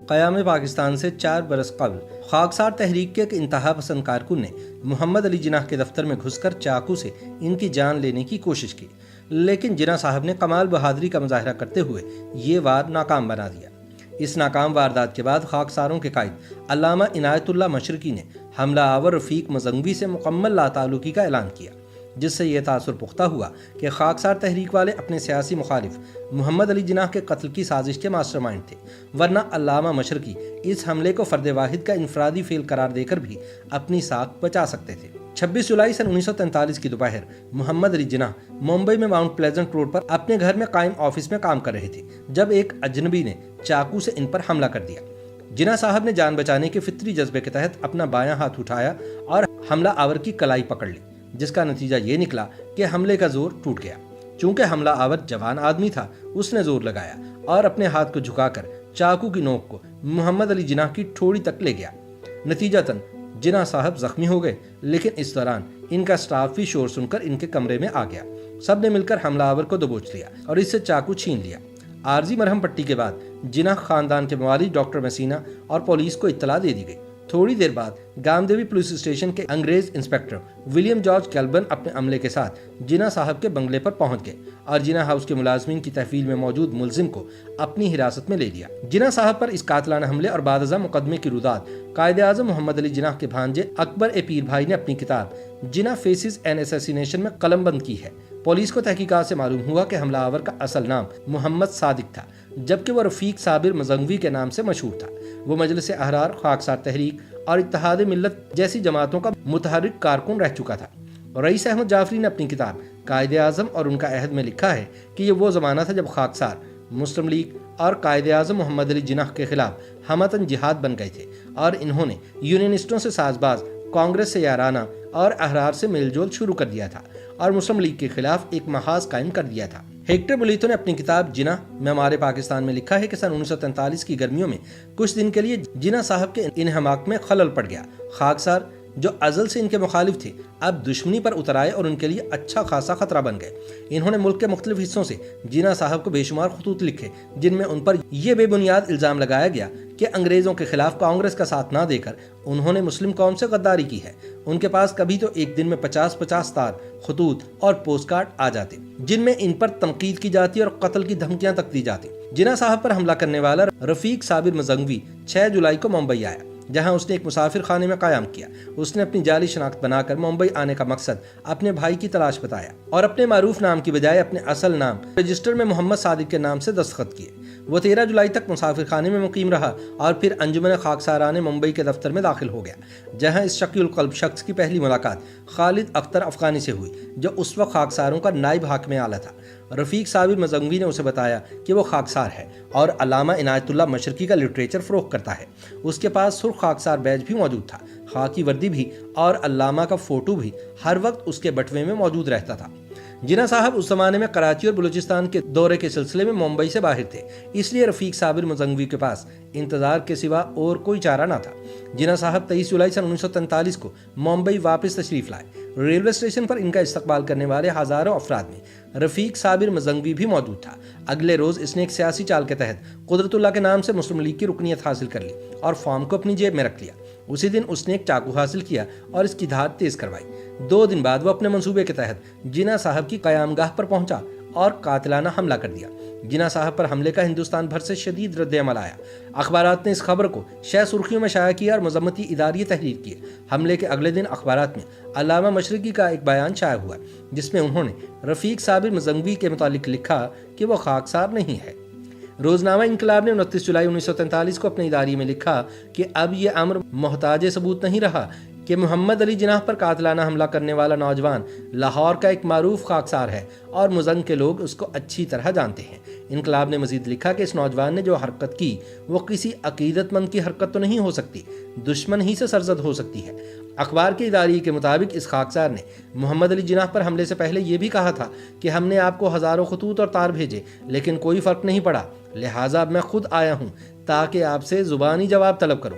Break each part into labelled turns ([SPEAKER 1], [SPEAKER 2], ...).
[SPEAKER 1] قیام پاکستان سے 4 برس قبل خاکسار تحریک کے ایک انتہا پسند کارکن نے محمد علی جناح کے دفتر میں گھس کر چاقو سے ان کی جان لینے کی کوشش کی، لیکن جناح صاحب نے کمال بہادری کا مظاہرہ کرتے ہوئے یہ وار ناکام بنا دیا۔ اس ناکام واردات کے بعد خاکساروں کے قائد علامہ عنایت اللہ مشرقی نے حملہ آور رفیق مزنگوی سے مکمل لاتعلقی کا اعلان کیا، جس سے یہ تاثر پختہ ہوا کہ خاکسار تحریک والے اپنے سیاسی مخالف محمد علی جناح کے قتل کی سازش کے ماسٹر مائنڈ تھے، ورنہ علامہ مشرقی اس حملے کو فرد واحد کا انفرادی فعل قرار دے کر بھی اپنی ساکھ بچا سکتے تھے۔ 26 جولائی سن 1943 کی دوپہر محمد علی جناح ممبئی میں ماؤنٹ پلیزنٹ روڈ پر اپنے گھر میں قائم آفس میں کام کر رہے تھے جب ایک اجنبی نے چاقو سے ان پر حملہ کر دیا۔ جناح صاحب نے جان بچانے کے فطری جذبے کے تحت اپنا بایاں ہاتھ اٹھایا اور حملہ آور کی کلائی پکڑ لی، جس کا نتیجہ یہ نکلا کہ حملے کا زور ٹوٹ گیا۔ چونکہ حملہ آور جوان آدمی تھا، اس نے زور لگایا اور اپنے ہاتھ کو جھکا کر چاقو کی نوک کو محمد علی جناح کی ٹھوڑی تک لے گیا۔ نتیجتاً جناح صاحب زخمی ہو گئے، لیکن اس دوران ان کا سٹاف بھی شور سن کر ان کے کمرے میں آ گیا۔ سب نے مل کر حملہ آور کو دبوچ لیا اور اس سے چاقو چھین لیا۔ عارضی مرہم پٹی کے بعد جناح خاندان کے موالد ڈاکٹر مسینہ اور پولیس کو اطلاع دے دی گئی۔ تھوڑی دیر بعد گامدیوی پولیس اسٹیشن کے انگریز انسپکٹر ولیم جارج کیلبن اپنے عملے کے ساتھ جناح صاحب کے بنگلے پر پہنچ گئے اور جناح ہاؤس کے ملازمین کی تحویل میں موجود ملزم کو اپنی حراست میں لے لیا۔ جناح صاحب پر اس قاتلانہ حملے اور بعد ازاں مقدمے کی روداد قائد اعظم محمد علی جناح کے بھانجے اکبر پیر بھائی نے اپنی کتاب جناح فیسز این اسیسینیشن میں قلم بند کی ہے۔ پولیس کو تحقیقات سے معلوم ہوا کہ حملہ آور کا اصل نام محمد صادق تھا، جبکہ وہ رفیق صابر مزنگوی کے نام سے مشہور تھا۔ وہ مجلس احرار، خاکسار تحریک اور اتحاد ملت جیسی جماعتوں کا متحرک کارکن رہ چکا تھا۔ رئیس احمد جعفری نے اپنی کتاب قائد اعظم اور ان کا عہد میں لکھا ہے کہ یہ وہ زمانہ تھا جب خاکسار مسلم لیگ اور قائد اعظم محمد علی جناح کے خلاف ہمتن جہاد بن گئے تھے اور انہوں نے یونینسٹوں سے ساز باز، کانگریس سے یارانہ اور احرار سے میل جول شروع کر دیا تھا اور مسلم لیگ کے خلاف ایک محاذ قائم کر دیا تھا۔ ہیکٹر بولیتو نے اپنی کتاب جناح معمار پاکستان میں لکھا ہے کہ سن 1943 کی گرمیوں میں کچھ دن کے لیے جناح صاحب کے انہماک میں خلل پڑ گیا۔ خاکسار جو ازل سے ان کے مخالف تھے اب دشمنی پر اتر آئے اور ان کے لیے اچھا خاصا خطرہ بن گئے۔ انہوں نے ملک کے مختلف حصوں سے جناح صاحب کو بے شمار خطوط لکھے جن میں ان پر یہ بے بنیاد الزام لگایا گیا کہ انگریزوں کے خلاف کانگریس کا ساتھ نہ دے کر انہوں نے مسلم قوم سے غداری کی ہے۔ ان کے پاس کبھی تو ایک دن میں 50 تار خطوط اور پوسٹ کارڈ آ جاتے جن میں ان پر تنقید کی جاتی اور قتل کی دھمکیاں تک دی جاتی۔ جناح صاحب پر حملہ کرنے والا رفیق صابر مزنگوی 6 جولائی کو ممبئی آیا، جہاں اس نے ایک مسافر خانے میں قیام کیا۔ اس نے اپنی جعلی شناخت بنا کر ممبئی آنے کا مقصد اپنے بھائی کی تلاش بتایا اور اپنے معروف نام کی بجائے اپنے اصل نام رجسٹر میں محمد صادق کے نام سے دستخط کیے۔ وہ 13 جولائی تک مسافر خانے میں مقیم رہا اور پھر انجمن خاکساران ممبئی کے دفتر میں داخل ہو گیا، جہاں اس شقی القلب شخص کی پہلی ملاقات خالد اختر افغانی سے ہوئی، جو اس وقت خاکساروں کا نائب حاکم اعلیٰ تھا۔ رفیق صابر مزنگوی نے اسے بتایا کہ وہ خاکسار ہے اور علامہ عنایت اللہ مشرقی کا لٹریچر فروخت کرتا ہے۔ اس کے پاس سرخ خاکسار بیج بھی موجود تھا، خاکی وردی بھی اور علامہ کا فوٹو بھی ہر وقت اس کے بٹوے میں موجود رہتا تھا۔ جناح صاحب اس زمانے میں کراچی اور بلوچستان کے دورے کے سلسلے میں ممبئی سے باہر تھے، اس لیے رفیق صابر مزنگوی کے پاس انتظار کے سوا اور کوئی چارہ نہ تھا۔ جناح صاحب 23 جولائی سن 1943 کو ممبئی واپس تشریف لائے۔ ریلوے اسٹیشن پر ان کا استقبال کرنے والے ہزاروں افراد میں رفیق صابر مزنگوی بھی موجود تھا۔ اگلے روز اس نے ایک سیاسی چال کے تحت قدرت اللہ کے نام سے مسلم لیگ کی رکنیت حاصل کر لی اور فارم کو اپنی جیب میں رکھ لیا۔ اسی دن اس نے ایک چاقو حاصل کیا اور اس کی دھار تیز کروائی۔ 2 دن بعد وہ اپنے منصوبے کے تحت جناح صاحب کی قیام گاہ پر پہنچا اور قاتلانہ حملہ کر دیا۔ جناح صاحب پر حملے کا ہندوستان بھر سے شدید رد عمل آیا۔ اخبارات نے اس خبر کو شہ سرخیوں میں شائع کیا اور مذمتی اداریہ تحریر کیے۔ حملے کے اگلے دن اخبارات میں علامہ مشرقی کا ایک بیان شائع ہوا جس میں انہوں نے رفیق صابر مزنگوی کے متعلق لکھا کہ وہ خاکسار نہیں ہے۔ روزنامہ انقلاب نے 29 جولائی 1943 کو اپنے اداریے میں لکھا کہ اب یہ امر محتاج ثبوت نہیں رہا کہ محمد علی جناح پر قاتلانہ حملہ کرنے والا نوجوان لاہور کا ایک معروف خاکسار ہے اور مزنگ کے لوگ اس کو اچھی طرح جانتے ہیں۔ انقلاب نے مزید لکھا کہ اس نوجوان نے جو حرکت کی وہ کسی عقیدت مند کی حرکت تو نہیں ہو سکتی، دشمن ہی سے سرزد ہو سکتی ہے۔ اخبار کے اداریے کے مطابق اس خاکسار نے محمد علی جناح پر حملے سے پہلے یہ بھی کہا تھا کہ ہم نے آپ کو ہزاروں خطوط اور تار بھیجے لیکن کوئی فرق نہیں پڑا، لہٰذا اب میں خود آیا ہوں تاکہ آپ سے زبانی جواب طلب کروں۔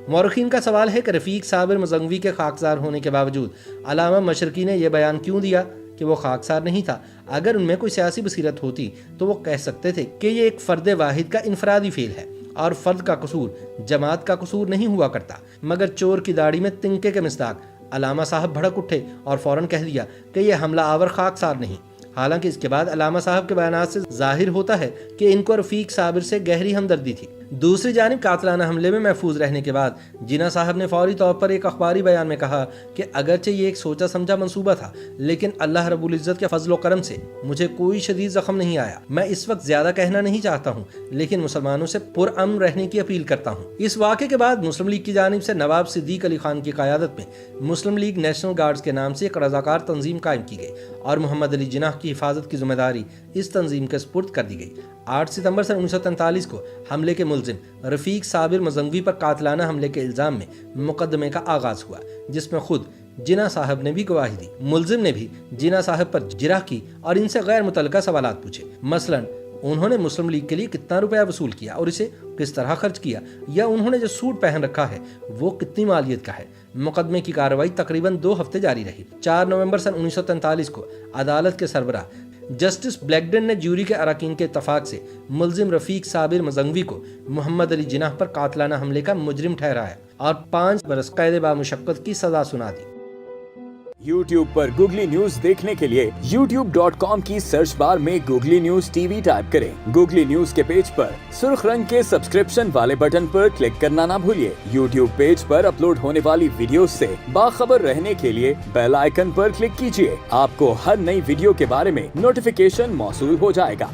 [SPEAKER 1] مورخین کا سوال ہے کہ رفیق صابر مزنگوی کے خاکسار ہونے کے باوجود علامہ مشرقی نے یہ بیان کیوں دیا کہ وہ خاکسار نہیں تھا؟ اگر ان میں کوئی سیاسی بصیرت ہوتی تو وہ کہہ سکتے تھے کہ یہ ایک فرد واحد کا انفرادی فعل ہے اور فرد کا قصور جماعت کا قصور نہیں ہوا کرتا، مگر چور کی داڑھی میں تنکے کے مصداق علامہ صاحب بھڑک اٹھے اور فوراً کہہ دیا کہ یہ حملہ آور خاکسار نہیں۔ حالانکہ اس کے بعد علامہ صاحب کے بیانات سے ظاہر ہوتا ہے کہ ان کو رفیق صابر سے گہری ہمدردی تھی۔ دوسری جانب قاتلانہ حملے میں محفوظ رہنے کے بعد جناح صاحب نے فوری طور پر ایک اخباری بیان میں کہا کہ اگرچہ یہ ایک سوچا سمجھا منصوبہ تھا، لیکن اللہ رب العزت کے فضل و کرم سے مجھے کوئی شدید زخم نہیں آیا۔ میں اس وقت زیادہ کہنا نہیں چاہتا ہوں، لیکن مسلمانوں سے پرامن رہنے کی اپیل کرتا ہوں۔ اس واقعے کے بعد مسلم لیگ کی جانب سے نواب صدیق علی خان کی قیادت میں مسلم لیگ نیشنل گارڈز کے نام سے ایک رضاکار تنظیم قائم کی گئی اور محمد علی جناح کی حفاظت کی ذمہ داری اس تنظیم کے سپرد کر دی گئی۔ 8 ستمبر سن 1943 کو حملے کے ملزم رفیق صابر مزنگوی پر قاتلانہ حملے کے الزام میں مقدمے کا آغاز ہوا، جس میں خود جناح صاحب نے بھی گواہی دی۔ ملزم نے بھی جناح صاحب پر جرح کی اور ان سے غیر متعلقہ سوالات پوچھے، مثلا انہوں نے مسلم لیگ کے لیے کتنا روپیہ وصول کیا اور اسے کس طرح خرچ کیا، یا انہوں نے جو سوٹ پہن رکھا ہے وہ کتنی مالیت کا ہے۔ مقدمے کی کارروائی تقریباً 2 ہفتے جاری رہی۔ 4 نومبر سن 1943 کو عدالت کے سربراہ جسٹس بلیکڈن نے جیوری کے اراکین کے اتفاق سے ملزم رفیق صابر مزنگوی کو محمد علی جناح پر قاتلانہ حملے کا مجرم ٹھہرایا اور 5 برس قید بامشقت کی سزا سنا دی۔
[SPEAKER 2] YouTube پر گوگلی نیوز دیکھنے کے لیے youtube.com کی سرچ بار میں googly news T V type کریں۔ گوگلی نیوز کے پیج پر سرخ رنگ کے سبسکرپشن والے بٹن پر کلک کرنا نہ بھولیے۔ YouTube پیج پر اپلوڈ ہونے والی ویڈیوز سے باخبر رہنے کے لیے بیل آئیکن پر کلک کیجیے۔ آپ کو ہر نئی ویڈیو کے بارے میں نوٹیفیکیشن موصول ہو جائے گا۔